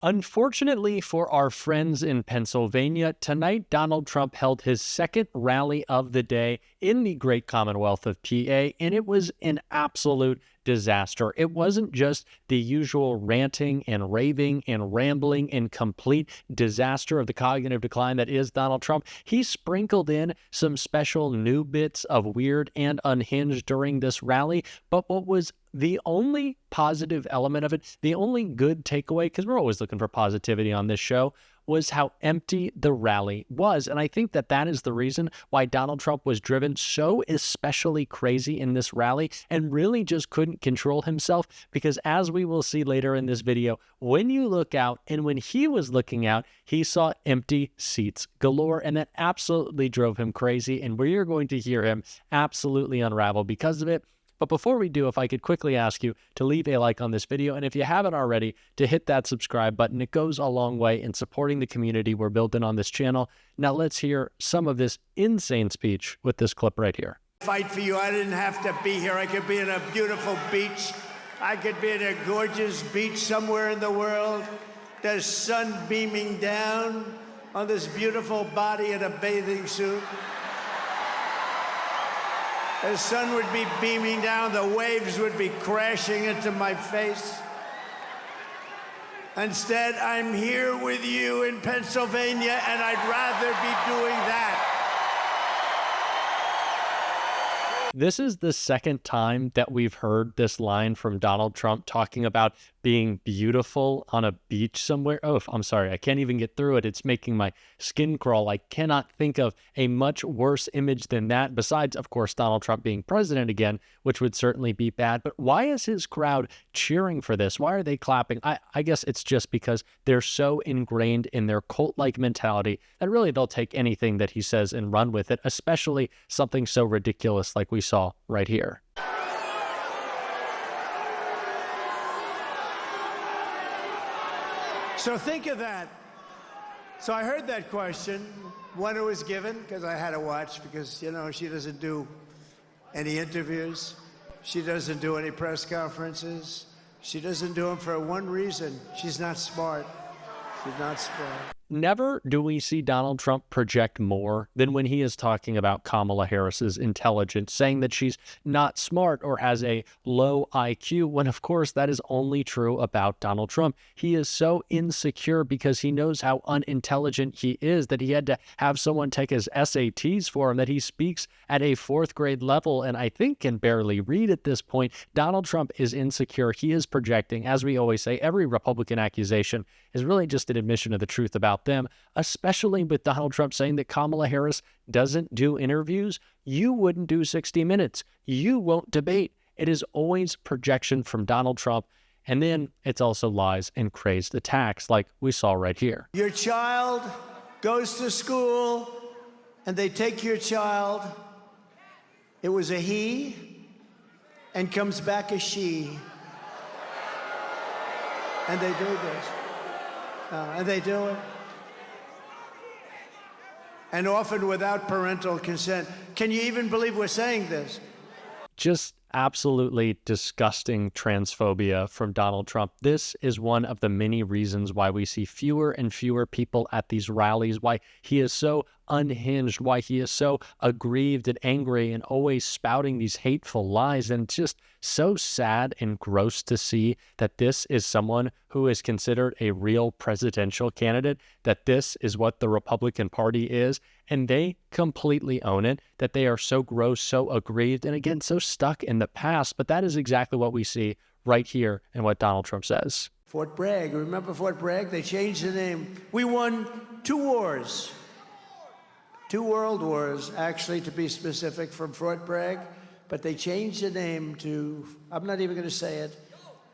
Unfortunately for our friends in Pennsylvania, tonight Donald Trump held his second rally of the day in the great Commonwealth of PA, and it was an absolute disaster. It wasn't just the usual ranting and raving and rambling and complete disaster of the cognitive decline that is Donald Trump. He sprinkled in some special new bits of weird and unhinged during this rally, but what was the only positive element of it, the only good takeaway, because we're always looking for positivity on this show, was how empty the rally was. And I think that that is the reason why Donald Trump was driven so especially crazy in this rally and really just couldn't control himself, because as we will see later in this video, when you look out and when he was looking out, he saw empty seats galore, and that absolutely drove him crazy. And we are going to hear him absolutely unravel because of it. But before we do, if I could quickly ask you to leave a like on this video, and if you haven't already, to hit that subscribe button. It goes a long way in supporting the community we're building on this channel. Now let's hear some of this insane speech with this clip right here. Fight for you. I didn't have to be here. I could be in a beautiful beach. I could be in a gorgeous beach somewhere in the world. There's sun beaming down on this beautiful body in a bathing suit. The sun would be beaming down, the waves would be crashing into my face. Instead, I'm here with you in Pennsylvania, and I'd rather be doing that. This is the second time that we've heard this line from Donald Trump talking about being beautiful on a beach somewhere. Oh, I'm sorry, I can't even get through it. It's making my skin crawl. I cannot think of a much worse image than that, besides, of course, Donald Trump being president again, which would certainly be bad. But why is his crowd cheering for this? Why are they clapping? I guess it's just because they're so ingrained in their cult-like mentality that really they'll take anything that he says and run with it, especially something so ridiculous like we saw right here. So think of that. So I heard that question when it was given, because I had to watch, because, you know, she doesn't do any interviews. She doesn't do any press conferences. She doesn't do them for one reason. She's not smart. She's not smart. Never do we see Donald Trump project more than when he is talking about Kamala Harris's intelligence, saying that she's not smart or has a low IQ, when of course that is only true about Donald Trump. He is so insecure because he knows how unintelligent he is that he had to have someone take his SATs for him, that he speaks at a fourth grade level and I think can barely read at this point. Donald Trump is insecure. He is projecting. As we always say, every Republican accusation is really just an admission of the truth about them, especially with Donald Trump saying that Kamala Harris doesn't do interviews. You wouldn't do 60 Minutes. You won't debate. It is always projection from Donald Trump. And then it's also lies and crazed attacks like we saw right here. Your child goes to school and they take your child. It was a he and comes back a she. And they do this. And they do it. And often without parental consent. Can you even believe we're saying this? Just absolutely disgusting transphobia from Donald Trump. This is one of the many reasons why we see fewer and fewer people at these rallies, why he is so unhinged, why he is so aggrieved and angry and always spouting these hateful lies. And just so sad and gross to see that this is someone who is considered a real presidential candidate, that this is what the Republican Party is, and they completely own it, that they are so gross, so aggrieved, and again, so stuck in the past. But that is exactly what we see right here in what Donald Trump says. Fort Bragg, remember Fort Bragg? They changed the name. We won 2 wars. 2 world wars, actually, to be specific, from Fort Bragg. But they changed the name to, I'm not even going to say it.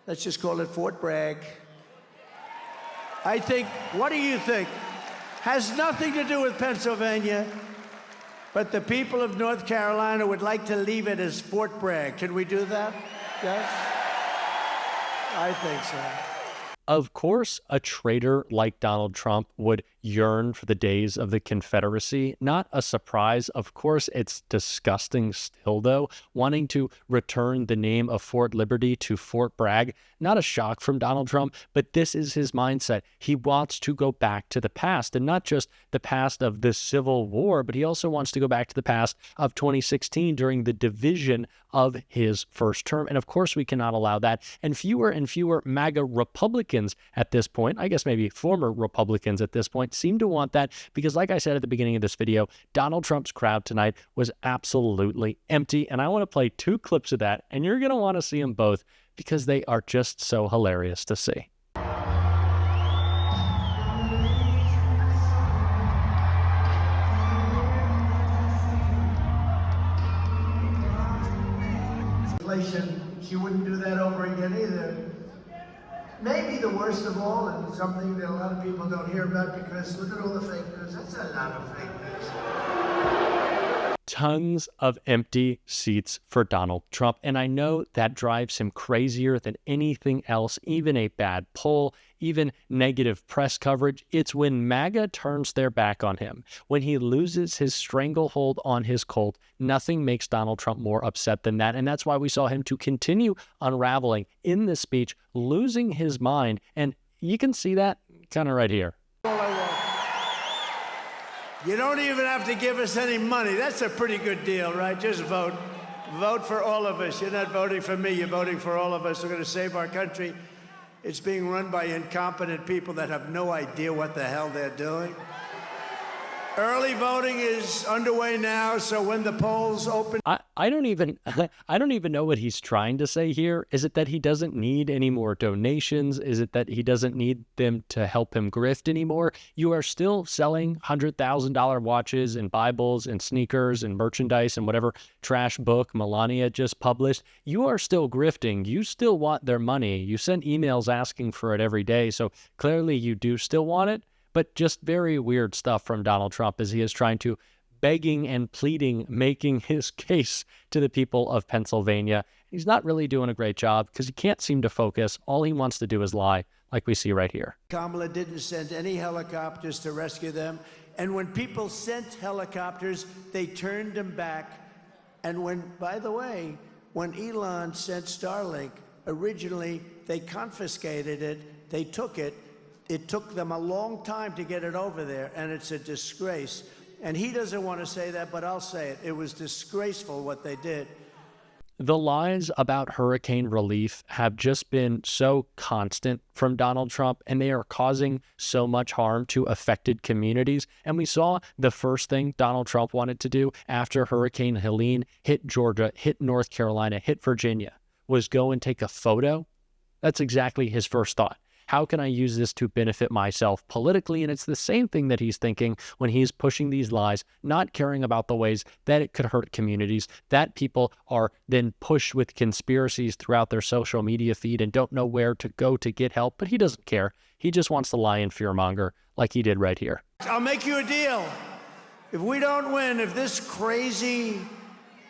Let's just call it Fort Bragg. I think, what do you think? Has nothing to do with Pennsylvania, but the people of North Carolina would like to leave it as Fort Bragg. Can we do that? Yes? I think so. Of course, a traitor like Donald Trump would yearn for the days of the Confederacy. Not a surprise. Of course, it's disgusting still, though. Wanting to return the name of Fort Liberty to Fort Bragg, not a shock from Donald Trump, but this is his mindset. He wants to go back to the past, and not just the past of the Civil War, but he also wants to go back to the past of 2016 during the division of his first term. And of course, we cannot allow that. And fewer MAGA Republicans at this point, I guess maybe former Republicans at this point, seem to want that because, like I said at the beginning of this video, Donald Trump's crowd tonight was absolutely empty. And I want to play 2 clips of that, and you're going to want to see them both because they are just so hilarious to see. She wouldn't do that over again either. Maybe the worst of all, and something that a lot of people don't hear about because look at all the fake news. That's a lot of fake news. Tons of empty seats for Donald Trump. And I know that drives him crazier than anything else, even a bad poll, even negative press coverage. It's when MAGA turns their back on him, when he loses his stranglehold on his cult. Nothing makes Donald Trump more upset than that. And that's why we saw him to continue unraveling in this speech, losing his mind. And you can see that kind of right here. You don't even have to give us any money. That's a pretty good deal, right? Just vote. Vote for all of us. You're not voting for me. You're voting for all of us. We're going to save our country. It's being run by incompetent people that have no idea what the hell they're doing. Early voting is underway now, so when the polls open... I don't even know what he's trying to say here. Is it that he doesn't need any more donations? Is it that he doesn't need them to help him grift anymore? You are still selling $100,000 watches and Bibles and sneakers and merchandise and whatever trash book Melania just published. You are still grifting. You still want their money. You send emails asking for it every day, so clearly you do still want it. But just very weird stuff from Donald Trump as he is trying to begging and pleading, making his case to the people of Pennsylvania. He's not really doing a great job because he can't seem to focus. All he wants to do is lie, like we see right here. Kamala didn't send any helicopters to rescue them. And when people sent helicopters, they turned them back. And when, by the way, when Elon sent Starlink, originally they confiscated it, they took it. It took them a long time to get it over there, and it's a disgrace. And he doesn't want to say that, but I'll say it. It was disgraceful what they did. The lies about hurricane relief have just been so constant from Donald Trump, and they are causing so much harm to affected communities. And we saw the first thing Donald Trump wanted to do after Hurricane Helene hit Georgia, hit North Carolina, hit Virginia, was go and take a photo. That's exactly his first thought. How can I use this to benefit myself politically? And it's the same thing that he's thinking when he's pushing these lies, not caring about the ways that it could hurt communities, that people are then pushed with conspiracies throughout their social media feed and don't know where to go to get help. But he doesn't care. He just wants to lie and fearmonger like he did right here. I'll make you a deal. If we don't win, if this crazy,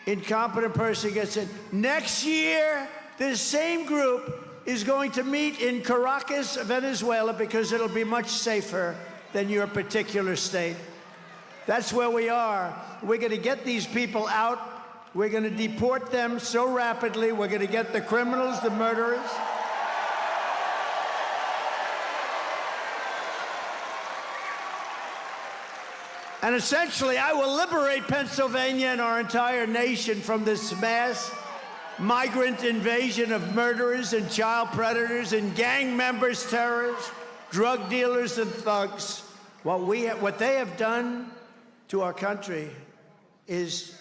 incompetent person gets in, next year, this same group is going to meet in Caracas, Venezuela, because it'll be much safer than your particular state. That's where we are. We're going to get these people out. We're going to deport them so rapidly. We're going to get the criminals, the murderers. And essentially, I will liberate Pennsylvania and our entire nation from this mass migrant invasion of murderers and child predators and gang members, terrorists, drug dealers and thugs. What they have done to our country is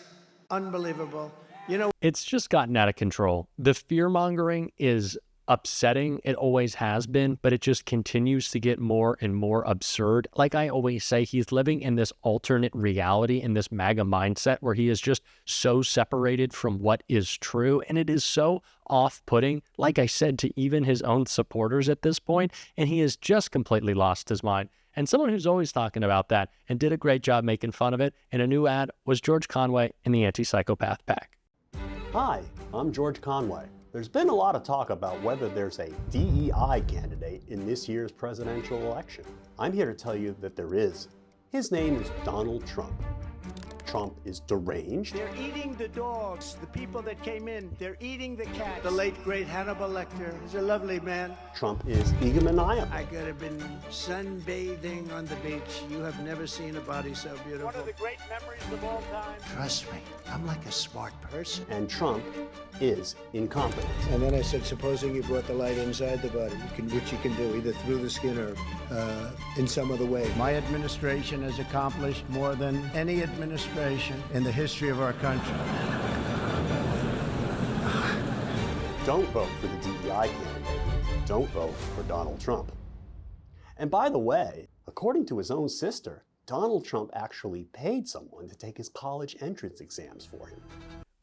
unbelievable. You know, it's just gotten out of control. The fear-mongering is upsetting. It always has been, but it just continues to get more and more absurd. Like I always say, he's living in this alternate reality, in this MAGA mindset where he is just so separated from what is true. And it is so off-putting, like I said, to even his own supporters at this point. And he has just completely lost his mind. And someone who's always talking about that and did a great job making fun of it in a new ad was George Conway in the Anti-Psychopath PAC. Hi, I'm George Conway, There's been a lot of talk about whether there's a DEI candidate in this year's presidential election. I'm here to tell you that there is. His name is Donald Trump. Trump is deranged. They're eating the dogs, the people that came in. They're eating the cats. The late, great Hannibal Lecter. He's a lovely man. Trump is egomaniacal. I could have been sunbathing on the beach. You have never seen a body so beautiful. One of the great memories of all time. Trust me, I'm like a smart person. And Trump is incompetent. And then I said, supposing you brought the light inside the body, which you can do either through the skin or in some other way. My administration has accomplished more than any administration in the history of our country. Don't vote for the DEI candidate. Don't vote for Donald Trump. And by the way, according to his own sister, Donald Trump actually paid someone to take his college entrance exams for him.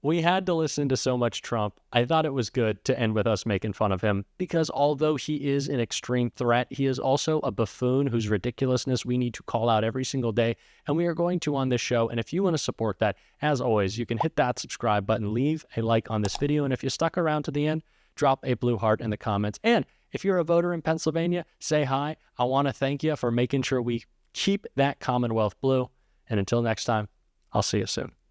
We had to listen to so much Trump. I thought it was good to end with us making fun of him because although he is an extreme threat, he is also a buffoon whose ridiculousness we need to call out every single day, and we are going to on this show. And if you want to support that, as always, you can hit that subscribe button, leave a like on this video, and if you stuck around to the end, drop a blue heart in the comments. And if you're a voter in Pennsylvania, say hi. I want to thank you for making sure we keep that Commonwealth blue. And until next time, I'll see you soon.